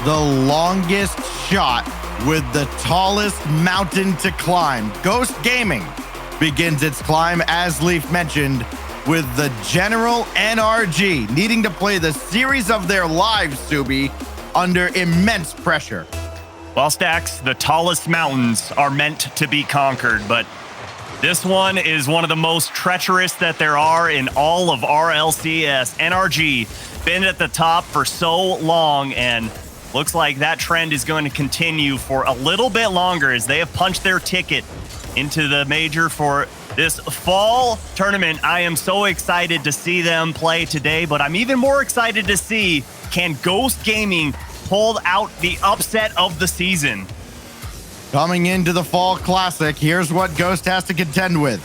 the longest shot with the tallest mountain to climb. Ghost Gaming begins its climb, as Leaf mentioned, with the General NRG needing to play the series of their lives, Subi, under immense pressure. Well, Stacks, the tallest mountains are meant to be conquered, but this one is one of the most treacherous that there are in all of RLCS. NRG been at the top for so long, and looks like that trend is going to continue for a little bit longer as they have punched their ticket into the major for this fall tournament. I am so excited to see them play today, but I'm even more excited to see, can Ghost Gaming pull out the upset of the season? Coming into the Fall Classic, here's what Ghost has to contend with.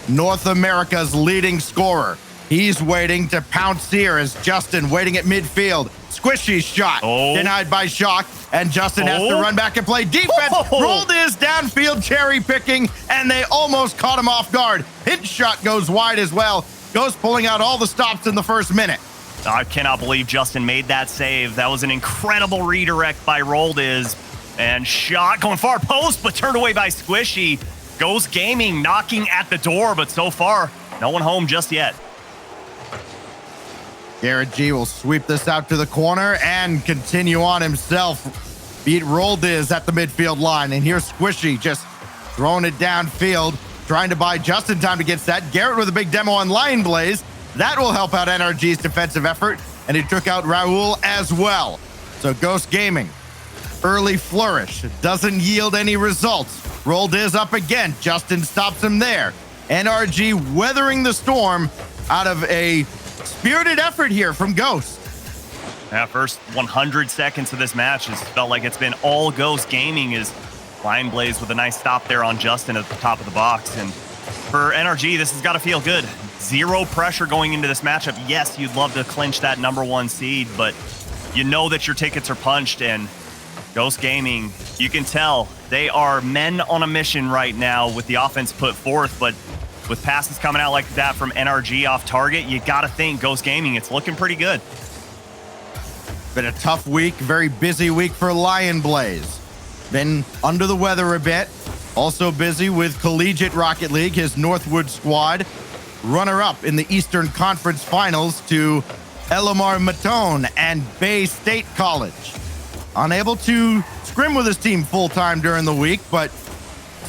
North America's leading scorer. He's waiting to pounce here as Justin waiting at midfield. Squishy's shot denied by Shock, and Justin has to run back and play defense. Rolled his downfield cherry picking, and they almost caught him off guard. Pinch shot goes wide as well. Ghost pulling out all the stops in the first minute. I cannot believe Justin made that save. That was an incredible redirect by Roldiz. And Shot going far post, but turned away by Squishy. Ghost Gaming knocking at the door, but so far, no one home just yet. Garrett G will sweep this out to the corner and continue on himself. Beat Roldiz at the midfield line, and here's Squishy just throwing it downfield, trying to buy Justin time to get set. Garrett with a big demo on Lion Blaze. That will help out NRG's defensive effort, and he took out Raul as well. So Ghost Gaming, early flourish, doesn't yield any results. Roldiz up again. Justin stops him there. NRG weathering the storm out of a spirited effort here from Ghost. Yeah, first 100 seconds of this match has felt like it's been all Ghost Gaming as Lion Blaze with a nice stop there on Justin at the top of the box. And for NRG, this has got to feel good. Zero pressure going into this matchup. Yes, you'd love to clinch that #1 seed, but you know that your tickets are punched, and Ghost Gaming, you can tell they are men on a mission right now with the offense put forth, but with passes coming out like that from NRG off target, you got to think Ghost Gaming, it's looking pretty good. Been a tough week, very busy week for Lion Blaze. Been under the weather a bit. Also busy with Collegiate Rocket League, his Northwood squad. Runner-up in the Eastern Conference Finals to Elamar Matone and Bay State College. Unable to scrim with his team full-time during the week, but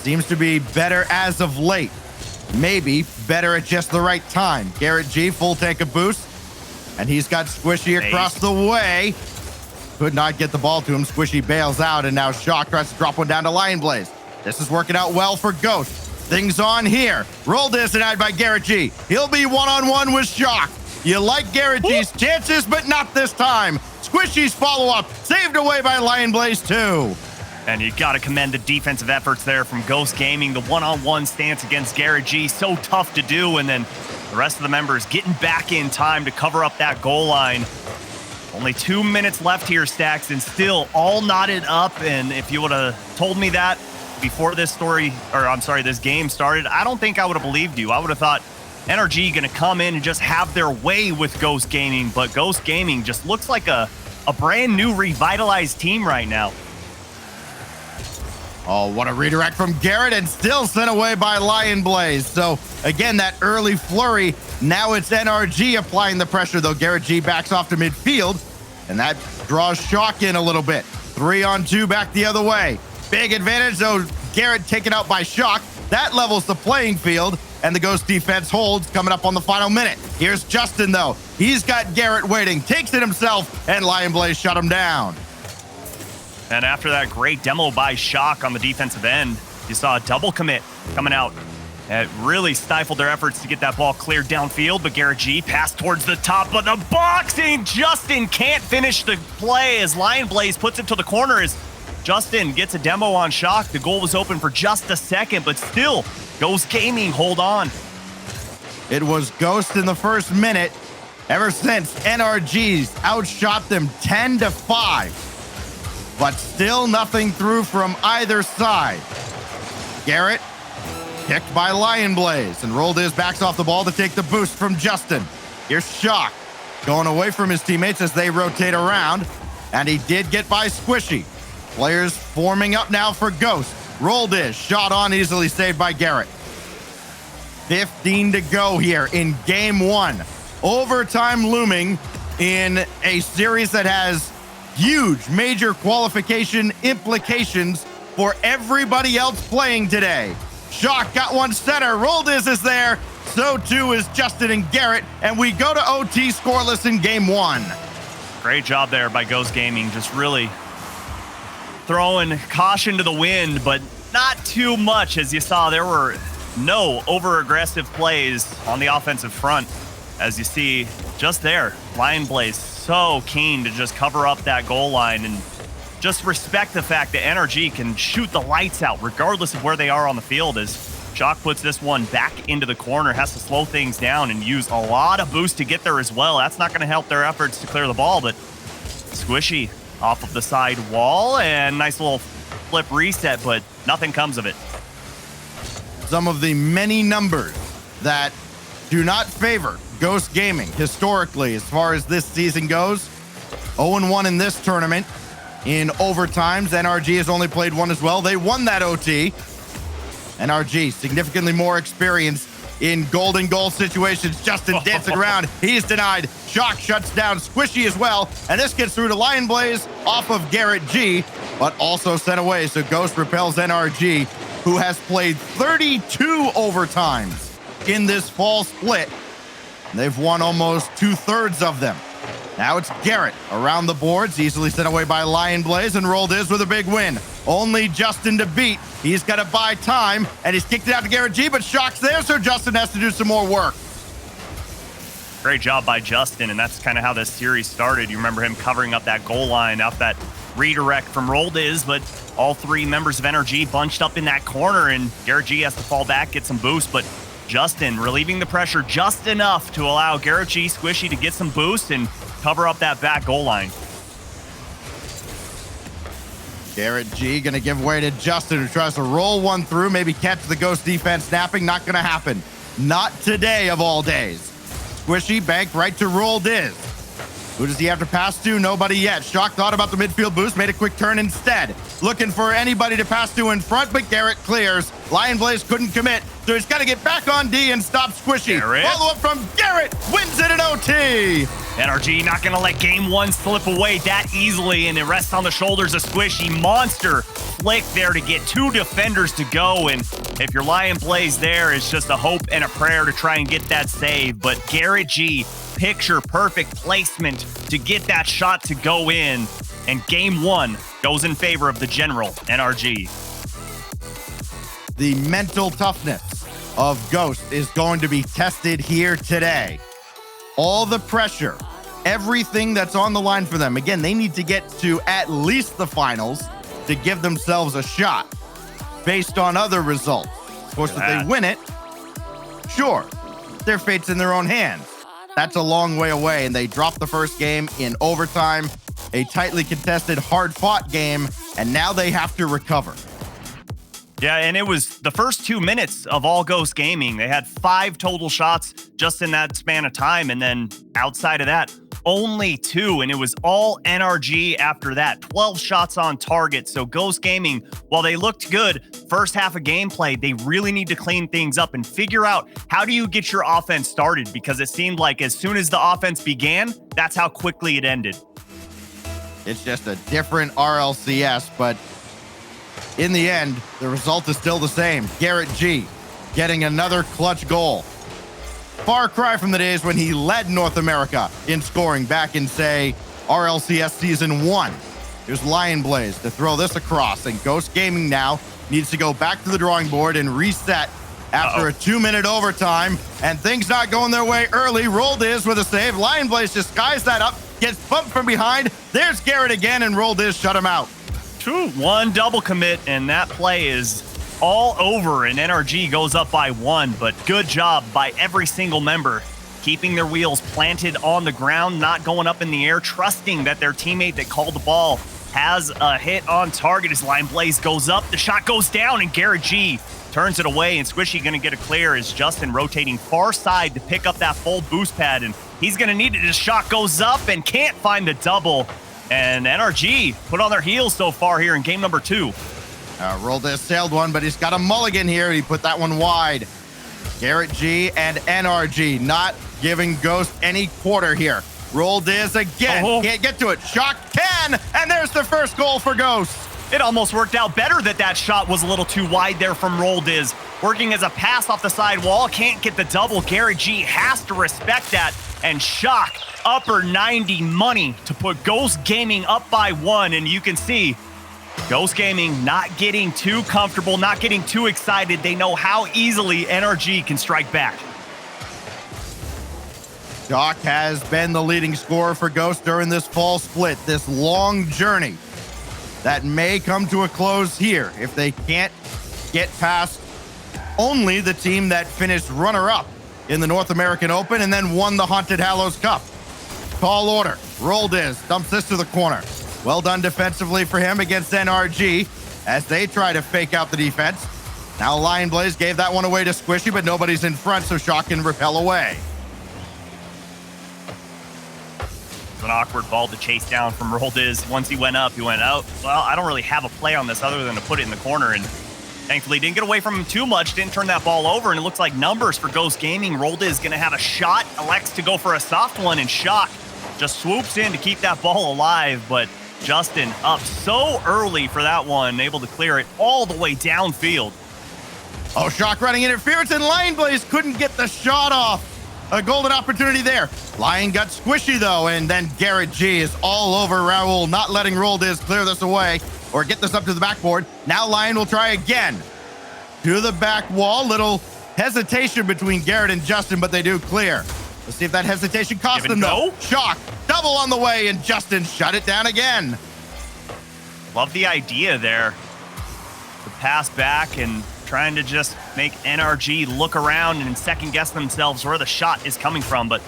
seems to be better as of late. Maybe better at just the right time. Garrett G, full tank of boost, and he's got Squishy across the way. Could not get the ball to him. Squishy bails out, and now Shock tries to drop one down to Lion Blaze. This is working out well for Ghost. Things on here. Roll this denied by Garrett G. He'll be one-on-one with Shock. You like Garrett G's chances, but not this time. Squishy's follow-up, saved away by Lion Blaze too. And you got to commend the defensive efforts there from Ghost Gaming. The one-on-one stance against Garrett G, so tough to do. And then the rest of the members getting back in time to cover up that goal line. Only 2 minutes left here, Stacks, and still all knotted up. And if you would have told me that before this this game started, I don't think I would have believed you. I would have thought NRG going to come in and just have their way with Ghost Gaming. But Ghost Gaming just looks like a brand new revitalized team right now. Oh, what a redirect from Garrett, and still sent away by Lion Blaze. So, again, that early flurry. Now it's NRG applying the pressure, though. Garrett G backs off to midfield, and that draws Shock in a little bit. 3-on-2 back the other way. Big advantage, though. Garrett taken out by Shock. That levels the playing field, and the Ghost defense holds coming up on the final minute. Here's Justin, though. He's got Garrett waiting, takes it himself, and Lion Blaze shut him down. And after that great demo by Shock on the defensive end, you saw a double commit coming out. It really stifled their efforts to get that ball cleared downfield, but Garrett G passed towards the top of the box, and Justin can't finish the play as Lion Blaze puts it to the corner as Justin gets a demo on Shock. The goal was open for just a second, but still, Ghost Gaming hold on. It was Ghost in the first minute. Ever since, NRG's outshot them 10-5. But still nothing through from either side. Garrett kicked by Lion Blaze, and Roldiz backs off the ball to take the boost from Justin. Here's Shock going away from his teammates as they rotate around. And he did get by Squishy. Players forming up now for Ghost. Rolled is shot on, easily saved by Garrett. 15 to go here in game one. Overtime looming in a series that has huge major qualification implications for everybody else playing today. Shock got one center. Rolled is there. So too is Justin and Garrett. And we go to OT scoreless in game one. Great job there by Ghost Gaming. Just really throwing caution to the wind, but not too much. As you saw, there were no over-aggressive plays on the offensive front. As you see just there, Lion Blaze so keen to just cover up that goal line and just respect the fact that NRG can shoot the lights out regardless of where they are on the field. As Shock puts this one back into the corner, has to slow things down and use a lot of boost to get there as well. That's not going to help their efforts to clear the ball, but Squishy off of the side wall and nice little flip reset, but nothing comes of it. Some of the many numbers that do not favor Ghost Gaming historically as far as this season goes. 0-1 in this tournament. In overtimes, NRG has only played one as well. They won that OT. NRG, significantly more experienced in golden goal situations. Justin dancing around. He's denied. Shock shuts down Squishy as well. And this gets through to Lion Blaze off of Garrett G, but also sent away. So Ghost repels NRG, who has played 32 overtimes in this fall split. They've won almost 2/3 of them. Now it's Garrett around the boards, easily sent away by Lion Blaze, and Rolled is with a big win. Only Justin to beat. He's got to buy time, and he's kicked it out to Garrett G, but Shock's there, so Justin has to do some more work. Great job by Justin, and that's kind of how this series started. You remember him covering up that goal line off that redirect from Rolled is, but all three members of NRG bunched up in that corner, and Garrett G has to fall back, get some boost, but Justin relieving the pressure just enough to allow Garrett G, Squishy to get some boost and cover up that back goal line. Garrett G gonna give way to Justin, who tries to roll one through, maybe catch the Ghost defense snapping. Not gonna happen. Not today of all days. Squishy banked right to Rolled is. Who does he have to pass to? Nobody yet. Shock thought about the midfield boost, made a quick turn instead. Looking for anybody to pass to in front, but Garrett clears. Lion Blaze couldn't commit, so he's got to get back on D and stop Squishy. Follow up from Garrett, wins it in OT. NRG not going to let game one slip away that easily, and it rests on the shoulders of Squishy. Monster flick there to get two defenders to go, and if you're Lion Blaze there, it's just a hope and a prayer to try and get that save. But Garrett G, picture perfect placement to get that shot to go in, and game one goes in favor of the general, NRG. The mental toughness of Ghost is going to be tested here today. All the pressure, everything that's on the line for them. Again, they need to get to at least the finals to give themselves a shot based on other results. Of course, if they win it, sure, their fate's in their own hands. That's a long way away, and they dropped the first game in overtime, a tightly contested, hard-fought game, and now they have to recover. Yeah, and it was the first 2 minutes of all Ghost Gaming. They had 5 total shots just in that span of time, and then outside of that, only 2, and it was all NRG after that. 12 shots on target. So Ghost Gaming, while they looked good first half of gameplay, they really need to clean things up and figure out how do you get your offense started, because it seemed like as soon as the offense began, that's how quickly it ended. It's just a different RLCS, but in the end, the result is still the same. Garrett G getting another clutch goal. Far cry from the days when he led North America in scoring back in, say, RLCS Season 1. Here's Lion Blaze to throw this across, and Ghost Gaming now needs to go back to the drawing board and reset after a 2-minute overtime, and things not going their way early. Rolled is with a save. Lion Blaze just skies that up, gets bumped from behind. There's Garrett again, and Rolled is shut him out. 2-1 double commit, and that play is all over, and NRG goes up by 1, but good job by every single member, keeping their wheels planted on the ground, not going up in the air, trusting that their teammate that called the ball has a hit on target as Lion Blaze goes up. The shot goes down, and Garrett G turns it away, and Squishy going to get a clear as Justin rotating far side to pick up that full boost pad, and he's going to need it. His shot goes up and can't find the double. And NRG put on their heels so far here in game number 2. Roldes sailed one, but he's got a mulligan here. He put that one wide. Garrett G and NRG not giving Ghost any quarter here. Roldes again. Can't get to it. Shock can, and there's the first goal for Ghost. It almost worked out better that shot was a little too wide there from Roldes. Working as a pass off the side wall, can't get the double. Garrett G has to respect that. And Shock, upper 90 money to put Ghost Gaming up by 1. And you can see Ghost Gaming not getting too comfortable, not getting too excited. They know how easily NRG can strike back. Shock has been the leading scorer for Ghost during this fall split, this long journey that may come to a close here if they can't get past only the team that finished runner-up in the North American Open and then won the Haunted Hallows Cup. Tall order. Roldes dumps this to the corner. Well done defensively for him against NRG as they try to fake out the defense. Now Lion Blaze gave that one away to Squishy, but nobody's in front, so Shock can repel away. An awkward ball to chase down from Roldes. Once he went up, he went out. Well, I don't really have a play on this other than to put it in the corner, and thankfully didn't get away from him too much, didn't turn that ball over, and it looks like numbers for Ghost Gaming. Roldes gonna have a shot, elects to go for a soft one, and Shock just swoops in to keep that ball alive, but Justin up so early for that one, able to clear it all the way downfield. Oh, Shock running interference, and Lion Blaze couldn't get the shot off. A golden opportunity there. Lion got Squishy, though, and then Garrett G is all over Raul, not letting Roldes clear this away or get this up to the backboard. Now Lion will try again. To the back wall. Little hesitation between Garrett and Justin, but they do clear. Let's see if that hesitation cost them, though. Shock, double on the way, and Justin shut it down again. Love the idea there. The pass back and trying to just make NRG look around and second guess themselves where the shot is coming from, but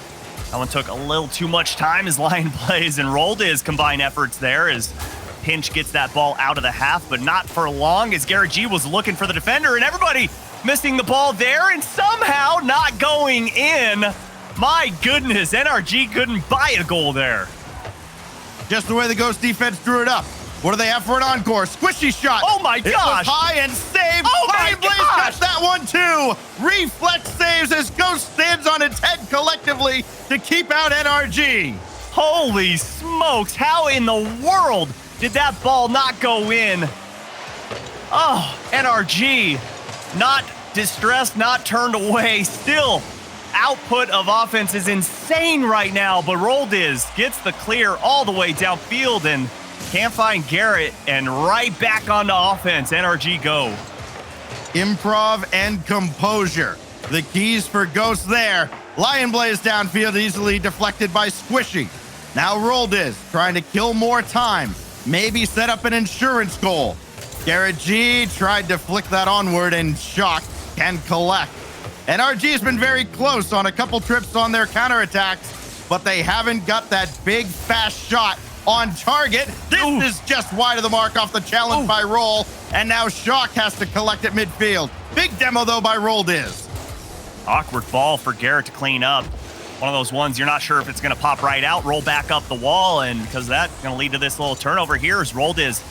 that one took a little too much time as Lion Blaze and Roldes combine efforts there as Pinch gets that ball out of the half, but not for long as Garrett G was looking for the defender and everybody missing the ball there and somehow not going in. My goodness, NRG couldn't buy a goal there. Just the way the Ghost defense drew it up. What do they have for an encore? Squishy shot. Oh my gosh. It was high and saved. Oh my Lion Blaze got that one too. Reflex saves as Ghost stands on its head collectively to keep out NRG. Holy smokes. How in the world did that ball not go in? Oh, NRG not distressed, not turned away. Still, output of offense is insane right now, but Roldes gets the clear all the way downfield and can't find Garrett, and right back onto offense. NRG go. Improv and composure. The keys for Ghost there. Lion Blaze downfield easily deflected by Squishy. Now Roldes trying to kill more time. Maybe set up an insurance goal. Garrett G tried to flick that onward, and Shock can collect. NRG has been very close on a couple trips on their counterattacks, but they haven't got that big fast shot on target. This is just wide of the mark off the challenge by Roll, and now Shock has to collect at midfield. Big demo, though, by Roldes. Awkward ball for Garrett to clean up. One of those ones you're not sure if it's going to pop right out, roll back up the wall, and because that's going to lead to this little turnover here as Roldes.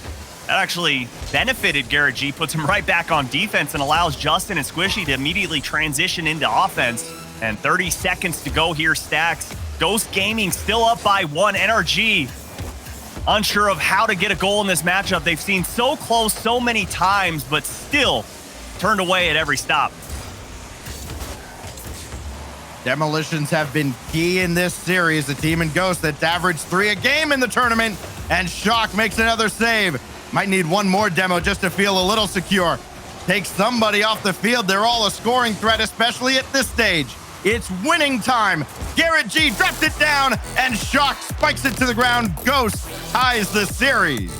That actually benefited Garrett G, puts him right back on defense and allows Justin and Squishy to immediately transition into offense. And 30 seconds to go here, Stacks. Ghost Gaming still up by 1. NRG unsure of how to get a goal in this matchup. They've seen so close so many times, but still turned away at every stop. Demolitions have been key in this series. The team in Ghost that's averaged 3 a game in the tournament, and Shock makes another save. Might need one more demo just to feel a little secure. Take somebody off the field. They're all a scoring threat, especially at this stage. It's winning time. Garrett G drops it down, and Shock spikes it to the ground. Ghost ties the series.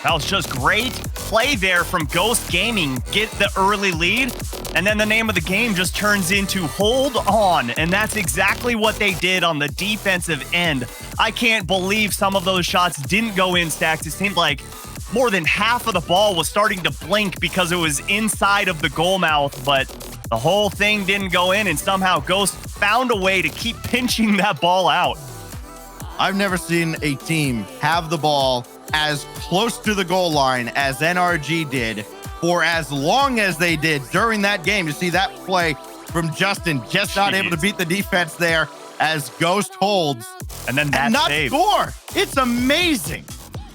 That was just great play there from Ghost Gaming. Get the early lead, and then the name of the game just turns into hold on, and that's exactly what they did on the defensive end. I can't believe some of those shots didn't go in, Stacks. It seemed like more than half of the ball was starting to blink because it was inside of the goal mouth, but the whole thing didn't go in, and somehow Ghost found a way to keep pinching that ball out. I've never seen a team have the ball as close to the goal line as NRG did for as long as they did during that game. You see that play from Justin, just not able to beat the defense there as Ghost holds. And then that and not save. score. It's amazing.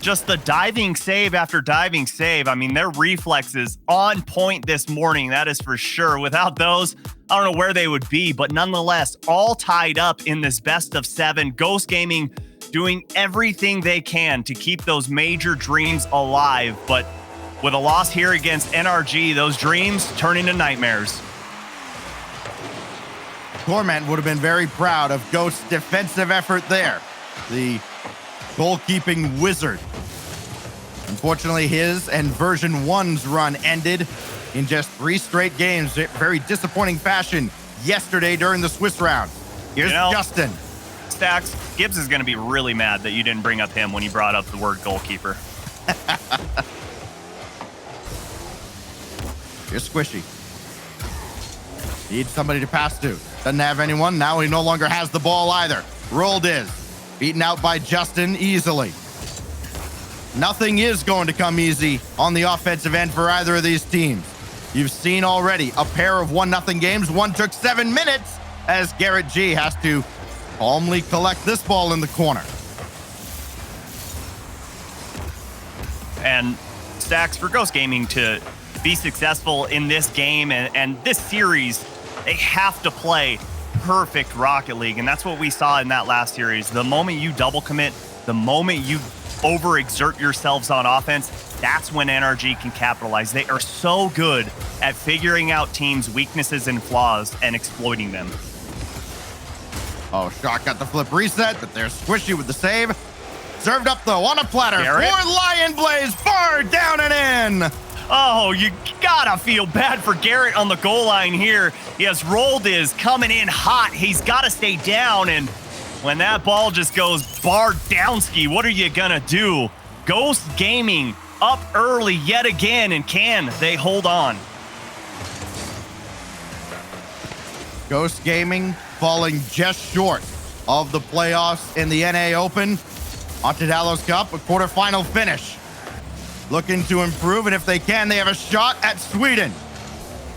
Just the diving save after diving save. I mean, their reflexes on point this morning, that is for sure. Without those, I don't know where they would be, but nonetheless, all tied up in this best of 7. Ghost Gaming doing everything they can to keep those major dreams alive. But with a loss here against NRG, those dreams turn into nightmares. Torment would have been very proud of Ghost's defensive effort there. The goalkeeping wizard. Unfortunately, his and version 1's run ended in just 3 straight games. Very disappointing fashion yesterday during the Swiss round. Here's Justin. Stacks, Gibbs is going to be really mad that you didn't bring up him when you brought up the word goalkeeper. Here's Squishy. Needs somebody to pass to. Doesn't have anyone. Now he no longer has the ball either. Rolled is beaten out by Justin easily. Nothing is going to come easy on the offensive end for either of these teams. You've seen already a pair of 1-0 games. One took 7 minutes as Garrett G has to calmly collect this ball in the corner. And Stacks, for Ghost Gaming to be successful in this game and this series, they have to play perfect Rocket League. And that's what we saw in that last series. The moment you double commit, the moment you overexert yourselves on offense, that's when NRG can capitalize. They are so good at figuring out teams' weaknesses and flaws and exploiting them. Oh, Shock got the flip reset, but there's Squishy with the save. Served up though on a platter Garrett. for Lion Blaze, far down and in. Oh, you gotta feel bad for Garrett on the goal line here. He has rolled is coming in hot. He's gotta stay down, and when that ball just goes bar downski, what are you gonna do? Ghost Gaming up early yet again, and can they hold on? Ghost Gaming falling just short of the playoffs in the NA Open. Onto Dallas Cup, a quarterfinal finish. Looking to improve, and if they can, they have a shot at Sweden.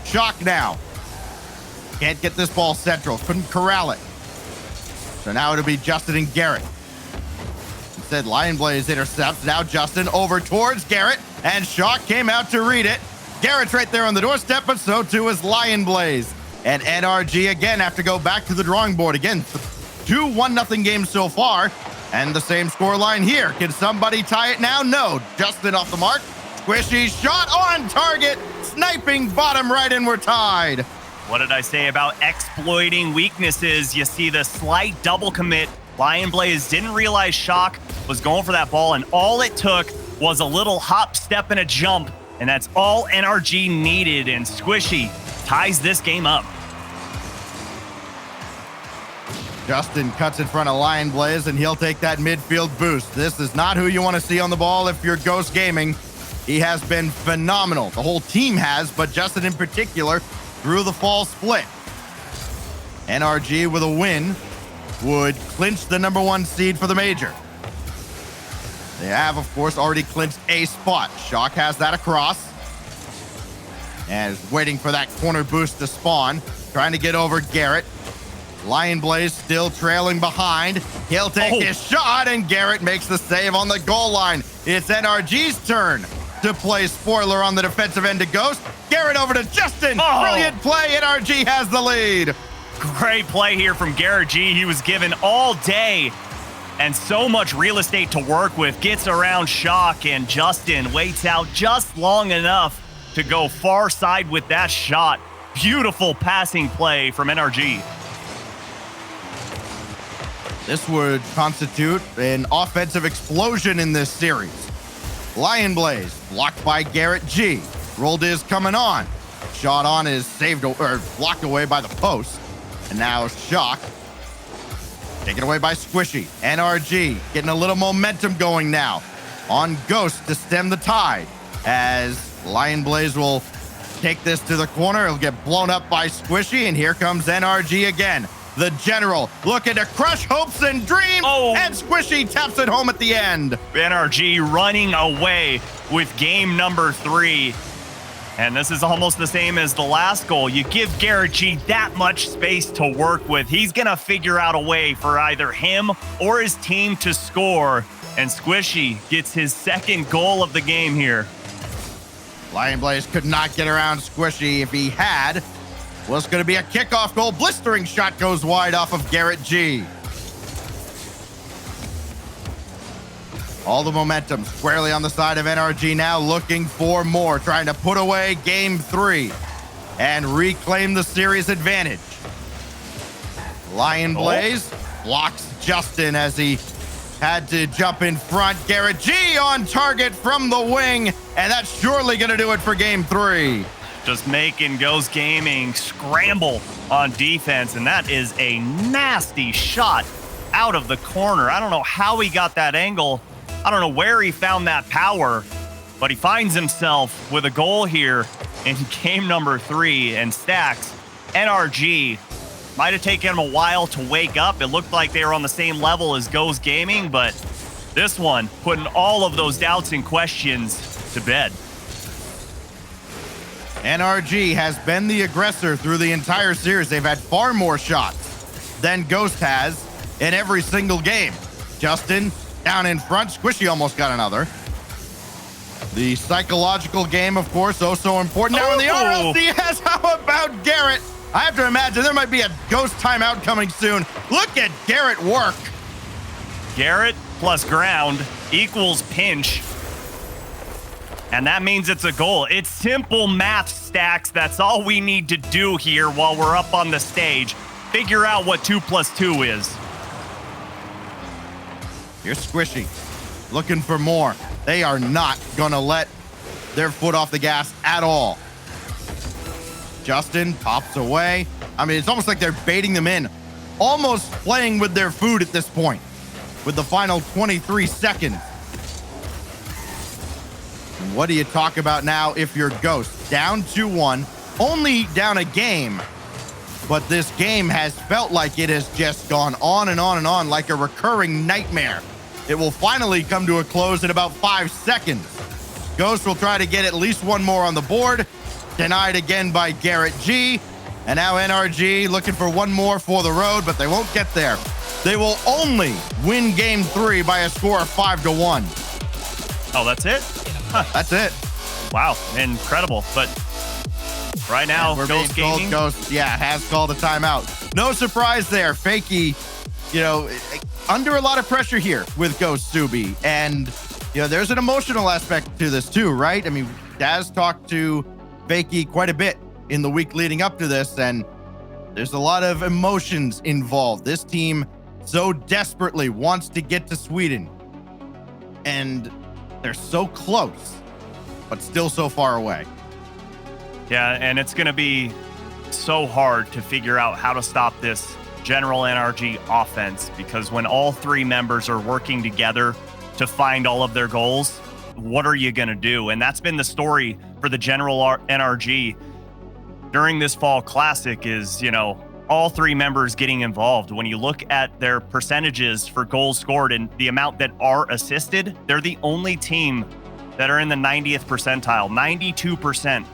Shock now. Can't get this ball central. Couldn't corral it. So now it'll be Justin and Garrett. Instead, Lion Blaze intercepts. Now Justin over towards Garrett, and Shock came out to read it. Garrett's right there on the doorstep, but so too is Lion Blaze. And NRG again have to go back to the drawing board. Again, 2 1-0 games so far. And the same scoreline here. Can somebody tie it now? No. Justin off the mark. Squishy shot on target. Sniping bottom right, and we're tied. What did I say about exploiting weaknesses? You see the slight double commit. Lion Blaze didn't realize Shock was going for that ball, and all it took was a little hop, step, and a jump. And that's all NRG needed, and Squishy ties this game up. Justin cuts in front of Lion Blaze, and he'll take that midfield boost. This is not who you want to see on the ball if you're Ghost Gaming. He has been phenomenal. The whole team has, but Justin in particular through the fall split. NRG with a win would clinch the #1 seed for the major. They have, of course, already clinched a spot. Shock has that across and is waiting for that corner boost to spawn, trying to get over Garrett. Lion Blaze still trailing behind. He'll take his shot, and Garrett makes the save on the goal line. It's NRG's turn to play spoiler on the defensive end to Ghost. Garrett over to Justin. Brilliant play. NRG has the lead. Great play here from Garrett G. He was given all day and so much real estate to work with. Gets around Shock, and Justin waits out just long enough to go far side with that shot. Beautiful passing play from NRG. This would constitute an offensive explosion in this series. Lion Blaze blocked by Garrett G. Rolled is coming on. Shot on is saved or blocked away by the post. And now Shock taken away by Squishy. NRG getting a little momentum going now on Ghost to stem the tide as Lion Blaze will take this to the corner. It'll get blown up by Squishy, and here comes NRG again. the General looking to crush hopes and dreams, and Squishy taps it home at the end. NRG running away with game number 3. And this is almost the same as the last goal. You give Garrett G that much space to work with. He's going to figure out a way for either him or his team to score. And Squishy gets his second goal of the game here. Lion Blaze could not get around Squishy. If he had, well, it's going to be a kickoff goal. Blistering shot goes wide off of Garrett G. All the momentum squarely on the side of NRG now, looking for more, trying to put away game 3 and reclaim the series advantage. Lion Blaze blocks Justin as he had to jump in front. Garrett G on target from the wing, and that's surely going to do it for game 3. Just making Ghost Gaming scramble on defense, and that is a nasty shot out of the corner. I don't know how he got that angle. I don't know where he found that power, but he finds himself with a goal here in game number 3. And Stacks, NRG, might have taken him a while to wake up. It looked like they were on the same level as Ghost Gaming, but this one putting all of those doubts and questions to bed. NRG has been the aggressor through the entire series. They've had far more shots than Ghost has in every single game. Justin down in front. Squishy almost got another. The psychological game, of course, oh so important. Now in the RLCS, how about Garrett? I have to imagine there might be a Ghost timeout coming soon. Look at Garrett work. Garrett plus ground equals pinch. And that means it's a goal. It's simple math, Stacks. That's all we need to do here while we're up on the stage. Figure out what 2 + 2 is. Here's Squishy looking for more. They are not going to let their foot off the gas at all. Justin pops away. I mean, it's almost like they're baiting them in, almost playing with their food at this point with the final 23 seconds. And what do you talk about now if you're Ghost? Down 2-1, only down a game, but this game has felt like it has just gone on and on and on like a recurring nightmare. It will finally come to a close in about 5 seconds. Ghost will try to get at least one more on the board. Denied again by Garrett G. And now NRG looking for one more for the road, but they won't get there. They will only win game 3 by a score of 5-1. Oh, that's it? Huh. That's it. Wow, incredible. But right now, Ghost Gaming, Ghost, has called a timeout. No surprise there. Fakey, under a lot of pressure here with Ghost Subi. And, there's an emotional aspect to this too, right? I mean, Daz talked to Fakey quite a bit in the week leading up to this, and there's a lot of emotions involved. This team so desperately wants to get to Sweden, and they're so close, but still so far away. Yeah, and it's going to be so hard to figure out how to stop this General NRG offense, because when all 3 members are working together to find all of their goals, what are you going to do? And that's been the story for the General NRG during this Fall Classic is, all 3 members getting involved. When you look at their percentages for goals scored and the amount that are assisted, they're the only team that are in the 90th percentile. 92%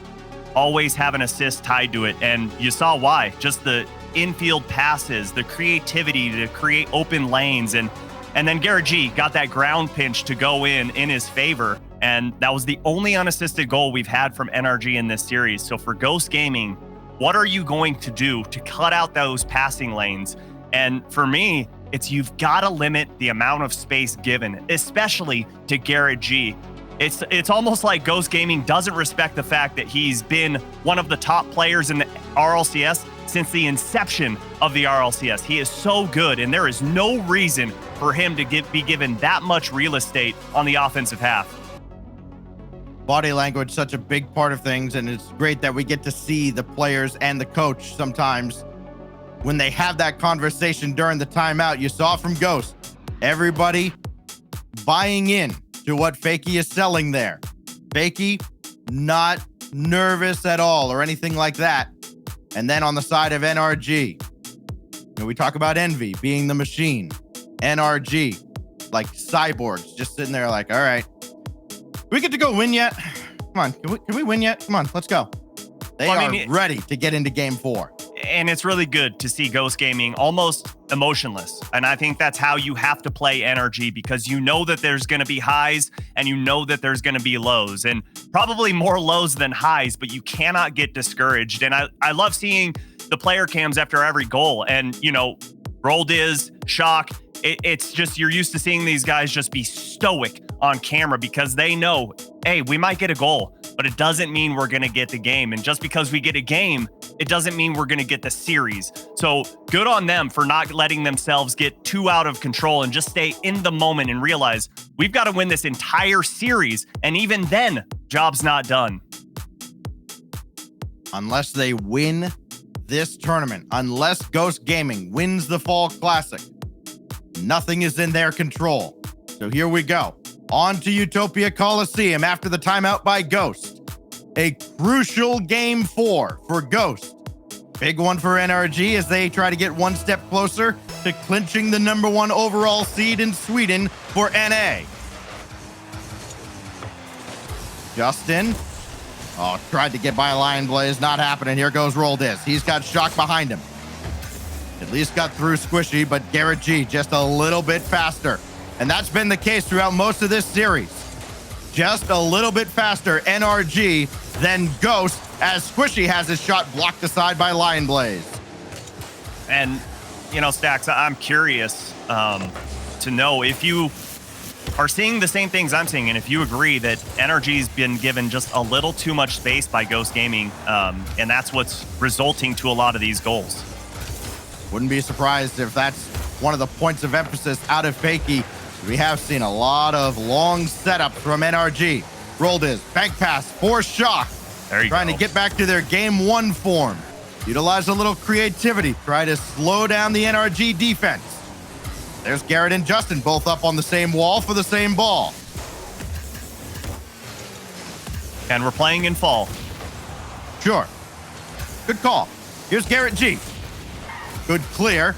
always have an assist tied to it. And you saw why. Just the infield passes, the creativity to create open lanes. And then Garrett G got that ground pinch to go in his favor. And that was the only unassisted goal we've had from NRG in this series. So for Ghost Gaming, what are you going to do to cut out those passing lanes? And for me, it's you've got to limit the amount of space given, especially to Garrett G. It's almost like Ghost Gaming doesn't respect the fact that he's been one of the top players in the RLCS since the inception of the RLCS. He is so good, and there is no reason for him to be given that much real estate on the offensive half. Body language, such a big part of things, and it's great that we get to see the players and the coach sometimes when they have that conversation during the timeout. You saw from Ghost, everybody buying in to what Fakey is selling there. Fakey, not nervous at all or anything like that. And then on the side of NRG, we talk about Envy being the machine, NRG, like cyborgs, just sitting there like, all right, we get to go win yet? Come on, can we win yet? Come on, let's go. They are ready to get into game 4. And it's really good to see Ghost Gaming almost emotionless. And I think that's how you have to play NRG, because you know that there's going to be highs and you know that there's going to be lows, and probably more lows than highs, but you cannot get discouraged. And I love seeing the player cams after every goal. And, you know, Rolled is, Shock, it's just, you're used to seeing these guys just be stoic on camera because they know, hey, we might get a goal, but it doesn't mean we're going to get the game. And just because we get a game, it doesn't mean we're going to get the series. So good on them for not letting themselves get too out of control and just stay in the moment and realize we've got to win this entire series. And even then, job's not done. Unless they win this tournament, unless Ghost Gaming wins the Fall Classic, nothing is in their control. So here we go. On to Utopia Coliseum after the timeout by Ghost. A crucial game 4 for Ghost. Big one for NRG as they try to get one step closer to clinching the #1 overall seed in Sweden for NA. Justin. Oh, tried to get by Lion Blaze. Not happening. Here goes Rolled Is. He's got Shock behind him. At least got through Squishy, but Garrett G just a little bit faster. And that's been the case throughout most of this series. Just a little bit faster NRG than Ghost, as Squishy has his shot blocked aside by Lion Blaze. And, you know, Stacks, I'm curious to know if you are seeing the same things I'm seeing, and if you agree that NRG's been given just a little too much space by Ghost Gaming, and that's what's resulting to a lot of these goals. Wouldn't be surprised if that's one of the points of emphasis out of Fakey. We have seen a lot of long setups from NRG. Rolled is bank pass for Shock. There you Trying to get back to their game 1 form. Utilize a little creativity. Try to slow down the NRG defense. There's Garrett and Justin both up on the same wall for the same ball. And we're playing in fall. Sure. Good call. Here's Garrett G. Good clear,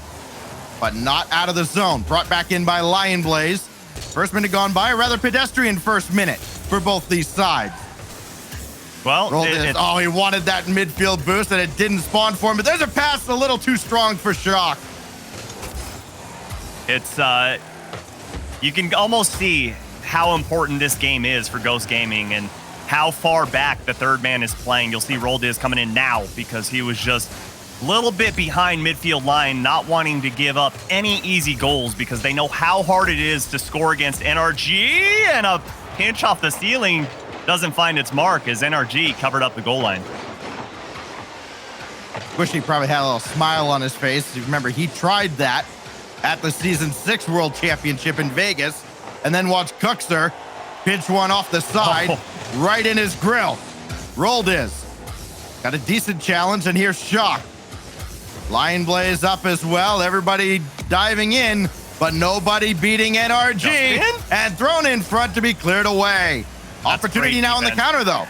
but not out of the zone. Brought back in by Lion Blaze. First minute gone by, a rather pedestrian first minute for both these sides. Well, oh, he wanted that midfield boost and it didn't spawn for him, but there's a pass a little too strong for Shock. It's, you can almost see how important this game is for Ghost Gaming and how far back the third man is playing. You'll see Rolled is coming in now because he was just a little bit behind midfield line, not wanting to give up any easy goals because they know how hard it is to score against NRG, and a pinch off the ceiling doesn't find its mark as NRG covered up the goal line. Squishy probably had a little smile on his face. Remember, he tried that at the Season 6 World Championship in Vegas, and then watched Cookster pinch one off the side right in his grill. Rolled is. Got a decent challenge, and here's Shock. Lion Blaze up as well. Everybody diving in, but nobody beating NRG. And thrown in front to be cleared away. That's Opportunity now on the counter, though.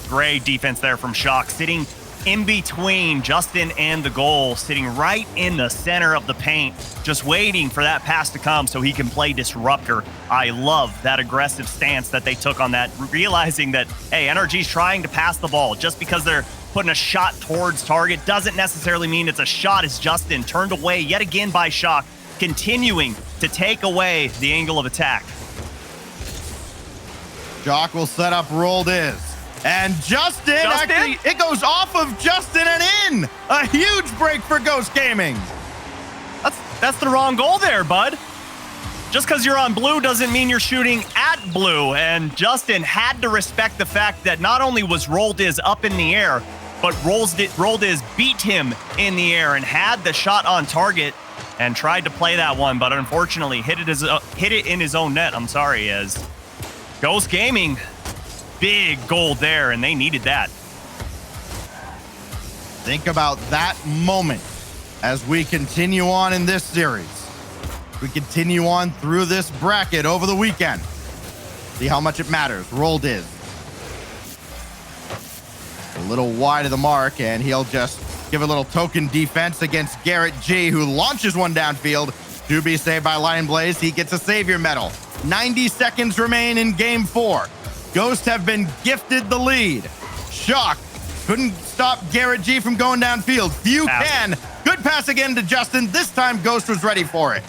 Great defense there from Shock, sitting in between Justin and the goal, sitting right in the center of the paint, just waiting for that pass to come so he can play disruptor. I love that aggressive stance that they took on that, realizing that, hey, NRG's trying to pass the ball. Just because they're putting a shot towards target doesn't necessarily mean it's a shot, as Justin turned away yet again by Shock, continuing to take away the angle of attack. Shock will set up Rolled is. And Justin, actually, it goes off of Justin and in. A huge break for Ghost Gaming. That's the wrong goal there, bud. Just because you're on blue doesn't mean you're shooting at blue. And Justin had to respect the fact that not only was Rolled is up in the air, but Rolled is beat him in the air and had the shot on target and tried to play that one, but unfortunately hit it in his own net. I'm sorry, as Ghost Gaming, big goal there, and they needed that. Think about that moment as we continue on in this series. We continue on through this bracket over the weekend. See how much it matters. Rolled is a little wide of the mark, and he'll just give a little token defense against Garrett G, who launches one downfield to be saved by Lion Blaze. He gets a savior medal. 90 seconds remain in game 4. Ghost have been gifted the lead. Shock couldn't stop Garrett G from going downfield. Few can. Good pass again to Justin. This time Ghost was ready for it.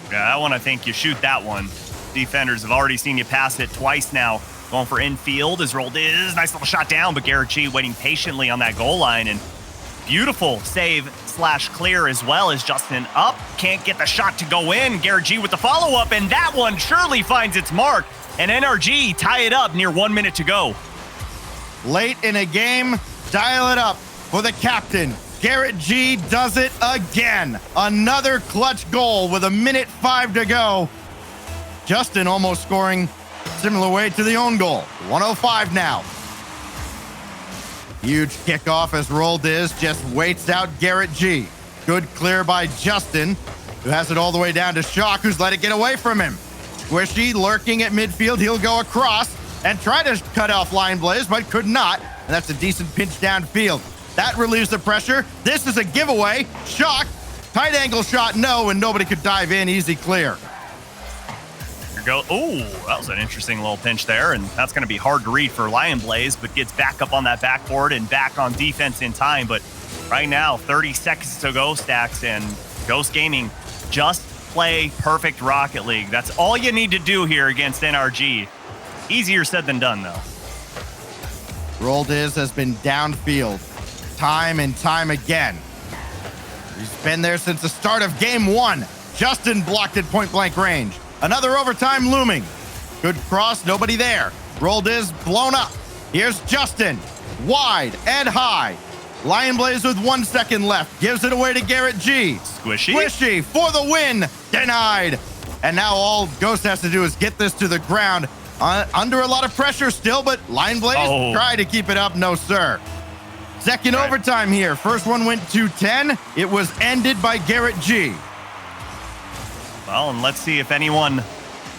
Yeah, that one, I think you shoot that one. Defenders have already seen you pass it twice now. Going for infield as rolled is. Nice little shot down, but Garrett G waiting patiently on that goal line. And beautiful save / clear as well as Justin up. Can't get the shot to go in. Garrett G with the follow-up, and that one surely finds its mark. And NRG tie it up near 1 minute to go. Late in a game, dial it up for the captain. Garrett G does it again. Another clutch goal with 1:05 to go. Justin almost scoring similar way to the own goal. 105 now. Huge kickoff as Roldiz just waits out Garrett G. Good clear by Justin, who has it all the way down to Shock, who's let it get away from him. Squishy lurking at midfield. He'll go across and try to cut off Lion Blaze, but could not. And that's a decent pinch downfield. That relieves the pressure. This is a giveaway. Shock, tight angle shot, no, and nobody could dive in. Easy clear. Oh, that was an interesting little pinch there, and that's going to be hard to read for Lion Blaze, but gets back up on that backboard and back on defense in time. But right now, 30 seconds to go, Stacks, and Ghost Gaming just play perfect Rocket League. That's all you need to do here against NRG. Easier said than done, though. Roldiz has been downfield time and time again. He's been there since the start of game 1. Justin blocked at point-blank range. Another overtime looming. Good cross, nobody there. Roldiz blown up. Here's Justin, wide and high. Lion Blaze with 1 second left. Gives it away to Garrett G. Squishy for the win. Denied. And now all Ghost has to do is get this to the ground. Under a lot of pressure still, but Lion Blaze tried to keep it up. No, sir. Second overtime here. First one went to 10. It was ended by Garrett G. Well, and let's see if anyone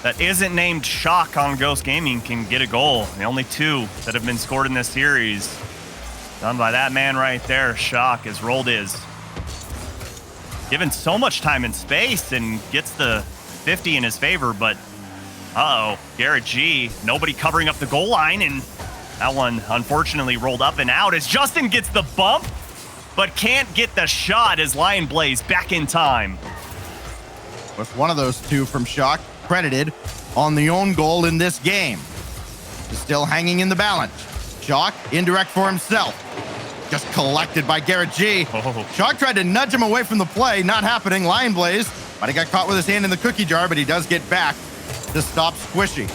that isn't named Shock on Ghost Gaming can get a goal. The only 2 that have been scored in this series. Done by that man right there, Shock, as Roldiz. Given so much time and space and gets the 50 in his favor, but Garrett G, nobody covering up the goal line, and that one unfortunately rolled up and out as Justin gets the bump, but can't get the shot as Lion Blaze back in time. Was one of those 2 from Shock credited on the own goal in this game. He's still hanging in the balance. Shock indirect for himself. Just collected by Garrett G. Shock tried to nudge him away from the play. Not happening. Lion Blaze might have got caught with his hand in the cookie jar, but he does get back to stop Squishy.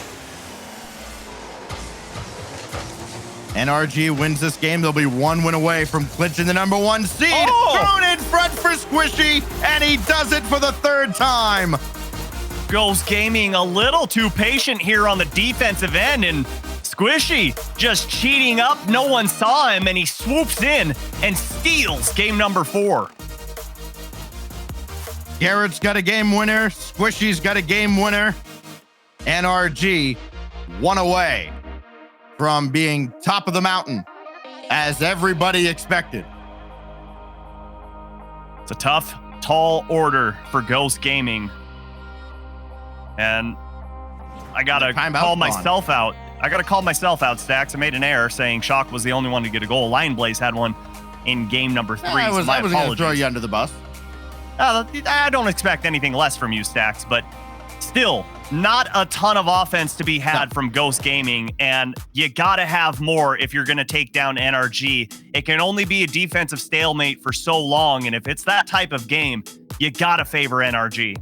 NRG wins this game. They'll be 1 win away from clinching the #1 seed. Thrown in front for Squishy, and he does it for the 3rd time. Ghost Gaming a little too patient here on the defensive end, and Squishy just cheating up. No one saw him, and he swoops in and steals game number 4. Garrett's got a game winner. Squishy's got a game winner. NRG 1 away from being top of the mountain, as everybody expected. It's a tough, tall order for Ghost Gaming. And I gotta call myself out. Stacks. I made an error saying Shock was the only one to get a goal. Lion Blaze had one in game number 3. I was going to throw you under the bus. I don't expect anything less from you, Stacks, but still, not a ton of offense to be had from Ghost Gaming, and you gotta have more if you're gonna take down NRG. It can only be a defensive stalemate for so long, and if it's that type of game, you gotta favor NRG.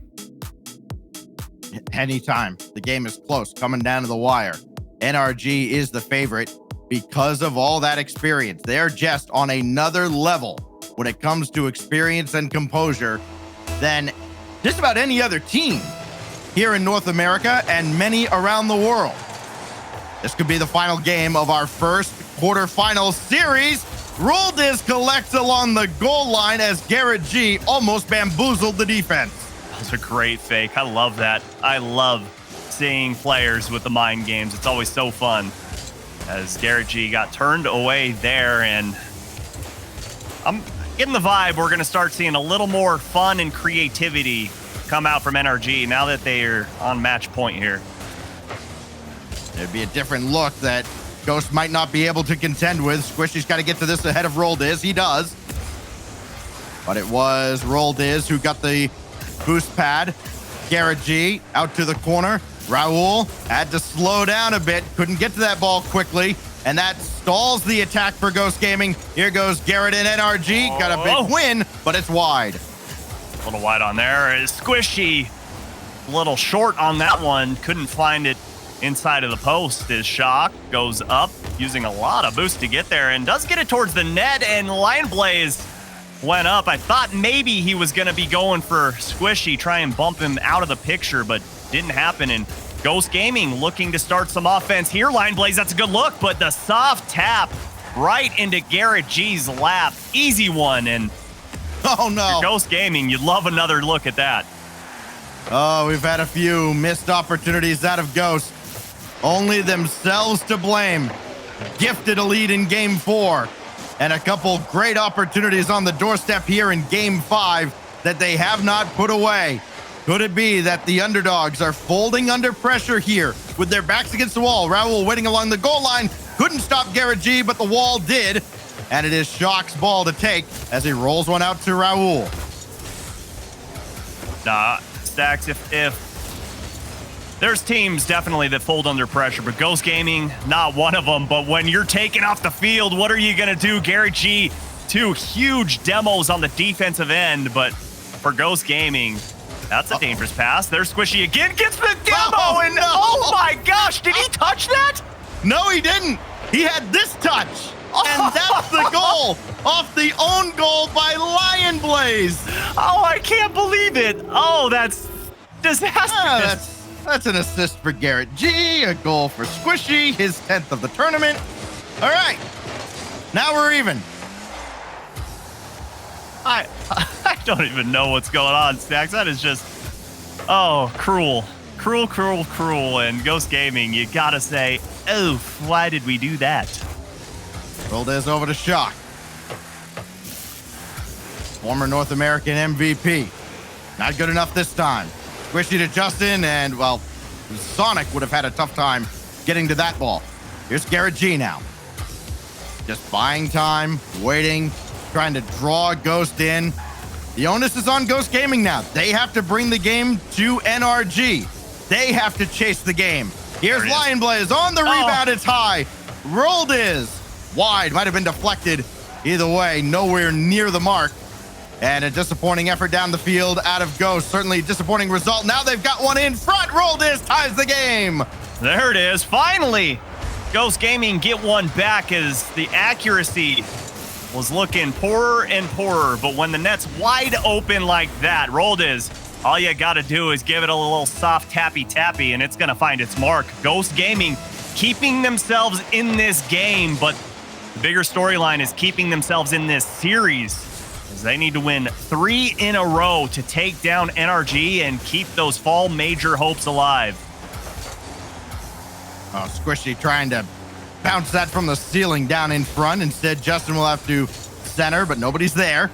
Anytime. The game is close, coming down to the wire. NRG is the favorite because of all that experience. They're just on another level when it comes to experience and composure than just about any other team here in North America and many around the world. This could be the final game of our first quarterfinal series. Roldiz collects along the goal line as Garrett G almost bamboozled the defense. That was a great fake. I love that. I love seeing players with the mind games. It's always so fun. As Garrett G got turned away there, and getting the vibe we're going to start seeing a little more fun and creativity come out from NRG now that they are on match point here. It'd be a different look that Ghost might not be able to contend with. Squishy's got to get to this ahead of Roldiz. He does. But it was Roldiz who got the boost pad. Garrett G out to the corner. Raul had to slow down a bit. Couldn't get to that ball quickly. And that stalls the attack for Ghost Gaming. Here goes Garrett and NRG. Got a big win, but it's wide. A little wide on there. Squishy, a little short on that one. Couldn't find it inside of the post. As Shock goes up, using a lot of boost to get there, and does get it towards the net, and Lion Blaze went up. I thought maybe he was going to be going for Squishy, try and bump him out of the picture, but didn't happen. And Ghost Gaming looking to start some offense here. Lion Blaze, that's a good look, but the soft tap right into Garrett G's lap. Easy one, and oh no. Ghost Gaming, you'd love another look at that. Oh, we've had a few missed opportunities out of Ghost. Only themselves to blame. Gifted a lead in Game 4. And a couple great opportunities on the doorstep here in Game 5 that they have not put away. Could it be that the underdogs are folding under pressure here with their backs against the wall? Raul waiting along the goal line. Couldn't stop Garrett G, but the wall did. And it is Shock's ball to take as he rolls one out to Raul. Nah, Stacks, if there's teams definitely that fold under pressure, but Ghost Gaming, not one of them. But when you're taken off the field, what are you going to do? Garrett G, 2 huge demos on the defensive end, but for Ghost Gaming, that's a dangerous pass. There's Squishy again, gets the demo, and oh my gosh, did he touch that? No, he didn't. He had this touch, and that's the goal off the own goal by Lion Blaze. Oh, I can't believe it. Oh, that's disastrous. That's an assist for Garrett G, a goal for Squishy, his 10th of the tournament. All right, now we're even. I don't even know what's going on, Stacks. That is just, oh, cruel. Cruel, cruel, cruel. And Ghost Gaming, you gotta say, oof, why did we do that? Roldiz over to Shock. Former North American MVP. Not good enough this time. Squishy to Justin, and, well, Sonic would have had a tough time getting to that ball. Here's Garrett G now. Just buying time, waiting, trying to draw Ghost in. The onus is on Ghost Gaming now. They have to bring the game to NRG. They have to chase the game. Here's Lion Blaze on the rebound. It's high. Roldiz wide. Might have been deflected. Either way, nowhere near the mark. And a disappointing effort down the field out of Ghost. Certainly a disappointing result. Now they've got one in front. Roldiz ties the game. There it is. Finally, Ghost Gaming get one back as the accuracy was looking poorer and poorer. But when the net's wide open like that, Roldiz, all you got to do is give it a little soft tappy-tappy, and it's going to find its mark. Ghost Gaming keeping themselves in this game, but the bigger storyline is keeping themselves in this series. They need to win 3 in a row to take down NRG and keep those fall major hopes alive. Oh, Squishy trying to bounce that from the ceiling down in front. Instead, Justin will have to center, but nobody's there.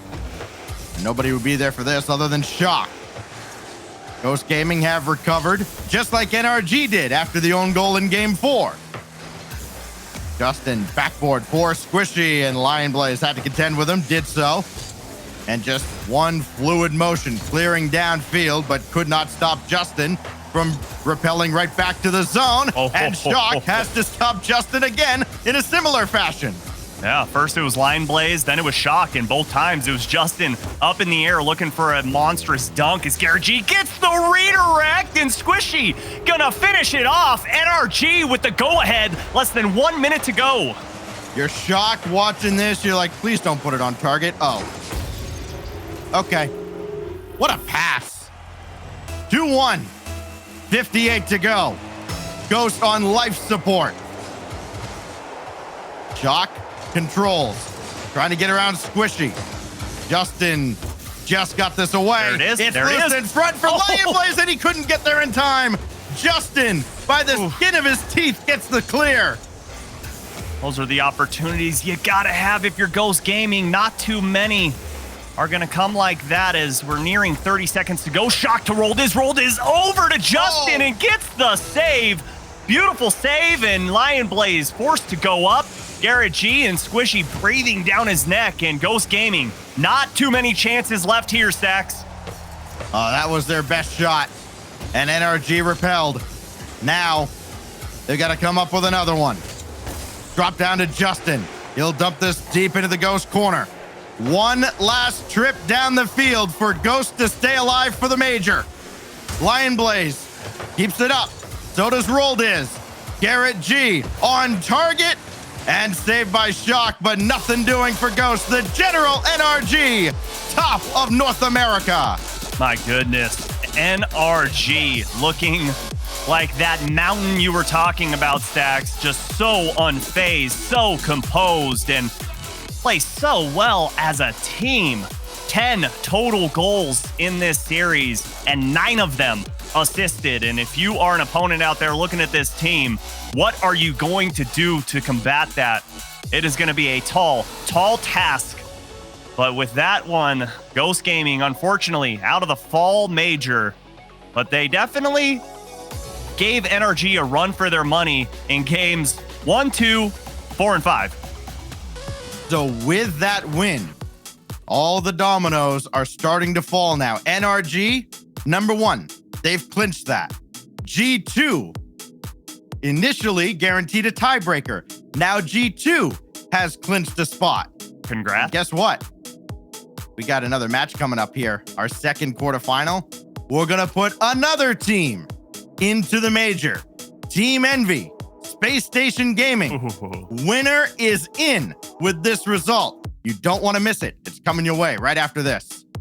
And nobody would be there for this other than Shock. Ghost Gaming have recovered, just like NRG did after the own goal in Game 4. Justin backboard for Squishy, and Lion Blaze had to contend with him, did so. And just one fluid motion clearing downfield, but could not stop Justin from repelling right back to the zone. And Shock has to stop Justin again in a similar fashion. Yeah, first it was Lion Blaze, then it was Shock, and both times it was Justin up in the air looking for a monstrous dunk as Garrett G gets the redirect, and Squishy gonna finish it off. NRG with the go-ahead, less than 1 minute to go. You're shocked watching this. You're like, please don't put it on target. Oh. Okay. What a pass. 2-1. 58 to go. Ghost on life support. Shock controls. Trying to get around Squishy. Justin just got this away. There it is. It's there loose it is. in front for Lion Blaze, and he couldn't get there in time. Justin, by the skin of his teeth, gets the clear. Those are the opportunities you gotta have if you're Ghost Gaming. Not too many are going to come like that as we're nearing 30 seconds to go. Shock to roll this over to Justin and gets the save. Beautiful save, and Lion Blaze forced to go up. Garrett G and Squishy breathing down his neck, and Ghost Gaming, not too many chances left here, Stacks. That was their best shot, and NRG repelled. Now, they got to come up with another one. Drop down to Justin. He'll dump this deep into the Ghost corner. One last trip down the field for Ghost to stay alive for the major. Lion Blaze keeps it up. So does Roldiz. Garrett G on target and saved by Shock, but nothing doing for Ghost. The General NRG, top of North America. My goodness. NRG looking like that mountain you were talking about, Stacks. Just so unfazed, so composed, and play so well as a team. 10 total goals in this series, and 9 of them assisted. And if you are an opponent out there looking at this team, what are you going to do to combat that? It is going to be a tall task. But with that one, Ghost Gaming, unfortunately, out of the fall major. But they definitely gave NRG a run for their money in games 1, 2, 4, and 5. So with that win, all the dominoes are starting to fall now. NRG, number 1, they've clinched that. G2 initially guaranteed a tiebreaker. Now G2 has clinched a spot. Congrats. Guess what? We got another match coming up here. Our second quarterfinal. We're going to put another team into the major. Team Envy, Space Station Gaming. Winner is in with this result. You don't want to miss it. It's coming your way right after this.